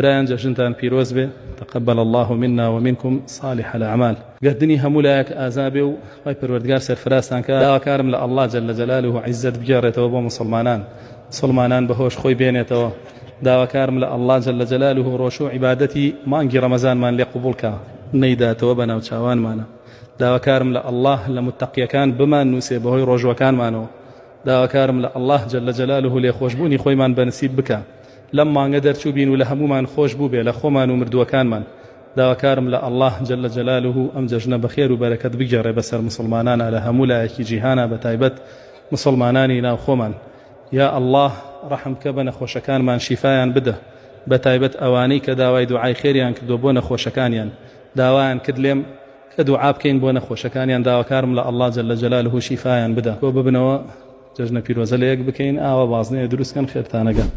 برایان جەژنتان پیرۆز بێ. تقبل الله منا ومنكم صالح الأعمال. گردنی هەموو لایەک ئازابێ و خی پەروەردگار سەرفرازتان کە داواکارم لە الله جل جلاله عزت بگێڕێتەوە بۆ مسلمانان بەهۆش خۆی بێنێتەوە. داواکارم لە الله جل جلاله ڕۆژ و عیبادەتی مانگی ڕەمەزانمان لێ قبوڵ کە نەیداتەوە بە ناو چاوانمانە. داواکارم لە الله لە متەقیەکان بمان نووسێ بەهۆی ڕۆژوەکانمانەوە. داواکارم لە الله جل جلاله لێ خۆشبوونی خۆیمان بەنسیب بکە. لەم مانگە دەرچوو بین و لە هەمومان خۆش بوو بێ لە خۆمان و مردووەکانمان. داواکارم لە الله جل جلاله ئەم جەژنە بەخێر و بەرەکەت بگێڕێ بەسەر مسلمانانە لە هەموو لایەکی جیهانە بەتایبەت مسلمانانی ناو خۆمان. یا الله ڕەحم بکە بە نەخۆشەکانمان شیفایان بدە، بەتایبەت ئەوانەی کە داوای دوعای خێریان کردو بۆ نەخۆشەکانیان داوایان کرد لێم کە دوعا بکەین بۆ نەخۆشەکانیان. داواکارم لە الله جل جلاله شیفایان بدە. کۆ ببنەوە جەژنە پیرۆزە لە یەک بکەین، ئاوە بازنەیە دروستکەن خێرتانەگەن.